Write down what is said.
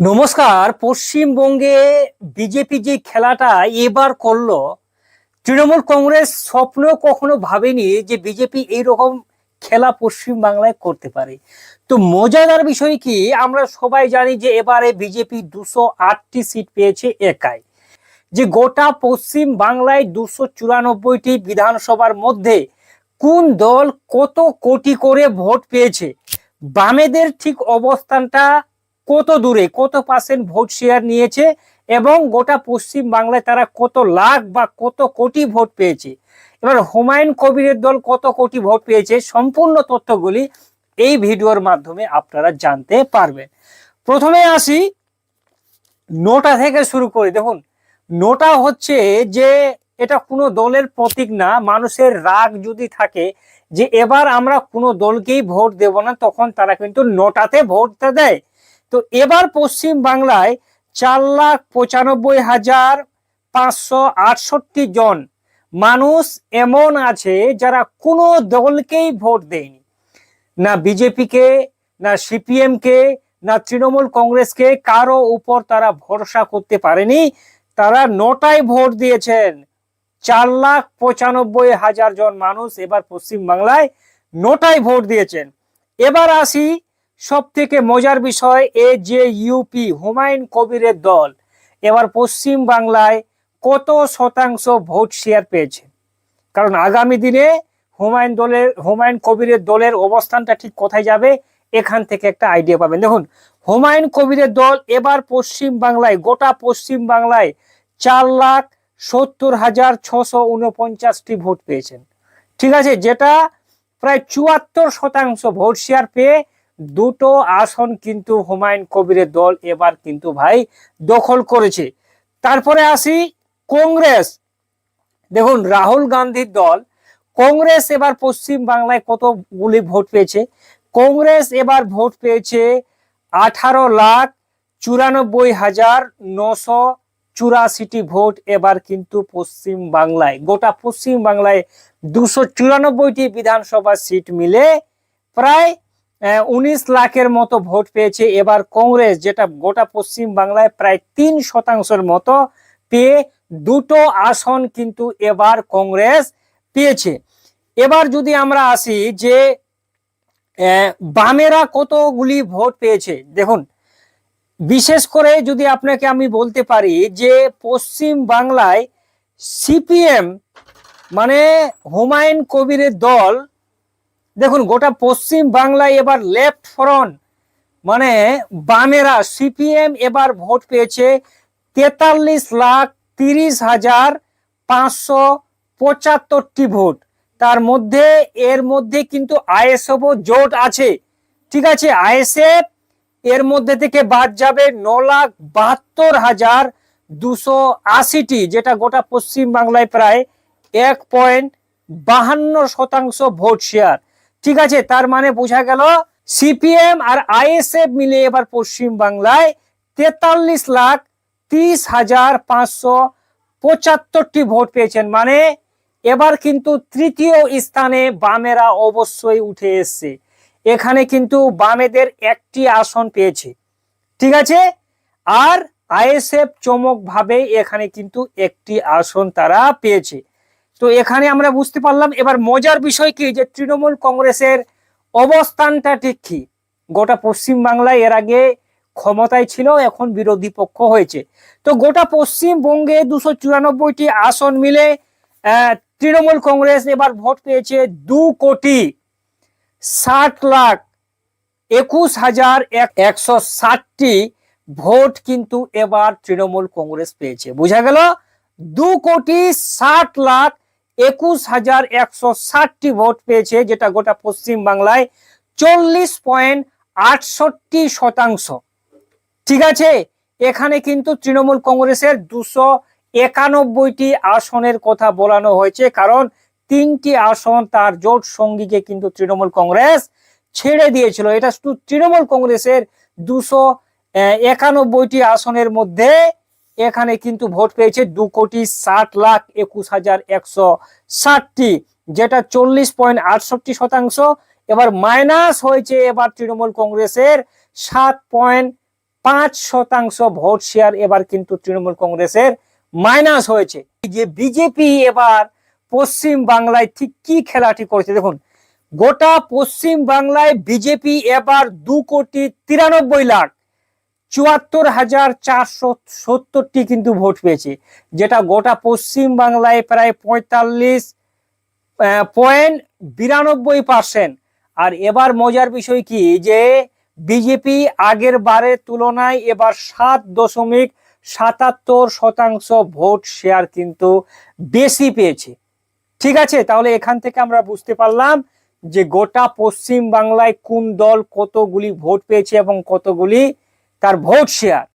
নমস্কার। পশ্চিমবঙ্গে বিজেপি যে খেলাটা এবার করলো, তৃণমূল কংগ্রেস স্বপ্ন কখনো ভাবেনি যে বিজেপি এইরকম খেলা পশ্চিম বাংলায় করতে পারে। তো মজাদার বিষয় কি, আমরা সবাই জানি যে এবারে বিজেপি 208টি সিট পেয়েছে একাই। যে গোটা পশ্চিম বাংলায় 294টি বিধানসভার মধ্যে কোন দল কত কোটি করে ভোট পেয়েছে, বামেদের ঠিক অবস্থানটা কত দূরে, কত পার্সেন্ট ভোট শেয়ার নিয়েছে এবং গোটা পশ্চিম বাংলায় তারা কত লাখ বা কত কোটি ভোট পেয়েছে, এবার হুমায়ুন কবিরের দল কত কোটি ভোট পেয়েছে, সম্পূর্ণ তথ্যগুলি এই ভিডিওর মাধ্যমে আপনারা জানতে পারবেন। প্রথমে আসি নোটা থেকে শুরু করি। দেখুন, নোটা হচ্ছে যে এটা কোনো দলের প্রতীক না। মানুষের রাগ যদি থাকে যে এবার আমরা কোনো দলকেই ভোট দেব না, তখন তারা কিন্তু নোটাতে ভোটটা দেয়। তো এবার পশ্চিম বাংলায় 4,95,568 জন মানুষ এমন আছে যারা কোনো দলকেই ভোট দেয়নি, না বিজেপিকে, না সিপিএম কে, না তৃণমূল কংগ্রেসকে, কারো উপর তারা ভরসা করতে পারেনি। তারা নোটায় ভোট দিয়েছেন। 4,95,000 জন মানুষ এবার পশ্চিম বাংলায় নোটায় ভোট দিয়েছেন। এবার আসি সব থেকে মজার বিষয়, এ যে ইউপি হুমায়ুন কবিরের দল এবার পশ্চিম বাংলায় কত শতাংশ ভোট শেয়ার পেয়েছে। কারণ আগামী দিনে হুমায়ুন কবিরের দলের অবস্থানটা ঠিক কোথায় যাবে, এখান থেকে একটা আইডিয়া পাবেন। দেখুন, হুমায়ুন কবিরের দল এবার পশ্চিম বাংলায়, গোটা পশ্চিম বাংলায় 4,70,649টি ভোট পেয়েছেন। ঠিক আছে, যেটা প্রায় 74% ভোট শেয়ার পেয়ে দুটো আসন কিন্তু হুমায়ুন কবিরের দল এবার কিন্তু ভাই দখল করেছে। তারপরে আসি কংগ্রেস। দেখুন, রাহুল গান্ধীর দল কংগ্রেস এবার পশ্চিম বাংলায় কতগুলি ভোট পেয়েছে। কংগ্রেস এবার ভোট পেয়েছে 18,94,984টি ভোট এবার কিন্তু পশ্চিম বাংলায়, গোটা পশ্চিম বাংলায় 294টি বিধানসভা সিট মিলে প্রায় 19 লাখের মতো ভোট পেয়েছে এবার কংগ্রেস, যেটা গোটা পশ্চিম বাংলায় প্রায় 3% মতো পেয়ে দুটো আসন কিন্তু এবার কংগ্রেস পেয়েছে। এবার যদি আমরা আসি যে বামেরা কতগুলি ভোট পেয়েছে, দেখুন, বিশেষ করে যদি আপনাকে আমি বলতে পারি যে পশ্চিম বাংলায় সিপিএম মানে হুমায়ুন কবিরের দল, দেখুন গোটা পশ্চিম বাংলায় এবার লেফট ফ্রন্ট মানে বামেরা সিপিএম এবার ভোট পেয়েছে 43,30,575টি ভোট। তার মধ্যে এর মধ্যে কিন্তু আইএসএফ জোট আছে। ঠিক আছে, আইএসএফ এর মধ্যে থেকে বাদ যাবে 9,72,280টি, যেটা গোটা পশ্চিম বাংলায় প্রায় 1.52% ভোট শেয়ার। ঠিক আছে, তার মানে বোঝা গেল সিপিএম আর আইএসএফ মিলে এবার পশ্চিম বাংলায় 43,30,575টি ভোট পেয়েছেন। মানে এবার কিন্তু তৃতীয় স্থানে বামেরা অবশ্যই উঠে এসছে। এখানে কিন্তু বামেদের একটি আসন পেয়েছে। ঠিক আছে, আর আইএসএফ চমক ভাবে এখানে কিন্তু একটি আসন তারা পেয়েছে। তো এখানে আমরা বুঝতে পারলাম। এবার মজার বিষয় কি, যে তৃণমূল কংগ্রেসের অবস্থানটা ঠিক কি। গোটা পশ্চিম বাংলায় এর আগে ক্ষমতায় ছিল, এখন বিরোধী পক্ষ হয়েছে। তো গোটা পশ্চিমবঙ্গে 294টি আসন মিলে তৃণমূল কংগ্রেস এবার ভোট পেয়েছে 2,60,21,160টি ভোট কিন্তু এবার তৃণমূল কংগ্রেস পেয়েছে। বোঝা গেল 2,60,21,160টি ভোট পেয়েছে, যেটা গোটা পশ্চিম বাংলায় 40.68%। ঠিক আছে, এখানে কিন্তু তৃণমূল কংগ্রেসের 291টি আসনের কথা বলানো হয়েছে, কারণ 3টি আসন তার জোট সঙ্গীকে কিন্তু তৃণমূল কংগ্রেস ছেড়ে দিয়েছিল। এটা শুধু তৃণমূল কংগ্রেসের 291টি আসনের মধ্যে এখানে কিন্তু ভোট পেয়েছে 2,60,21,160টি, যেটা 40.68%। এবার মাইনাস হয়েছে এবার তৃণমূল কংগ্রেসের 7. 5% ভোট শেয়ার এবার কিন্তু তৃণমূল কংগ্রেসের মাইনাস হয়েছে। যে বিজেপি এবার পশ্চিম বাংলায় ঠিক কি খেলাটি করেছে দেখুন, গোটা পশ্চিম বাংলায় বিজেপি এবার 2,93,74,470টি কিন্তু ভোট পেয়েছে, যেটা গোটা পশ্চিম বাংলায় প্রায় 45.92%। আর এবার মজার বিষয় কি যে বিজেপি আগের বারের তুলনায় এবার 7.77% ভোট শেয়ার কিন্তু বেশি পেয়েছে। ঠিক আছে, তাহলে এখান থেকে আমরা বুঝতে পারলাম যে গোটা পশ্চিম বাংলায় কোন দল কতগুলি ভোট পেয়েছে এবং কতগুলি তার ভোট শেয়ার।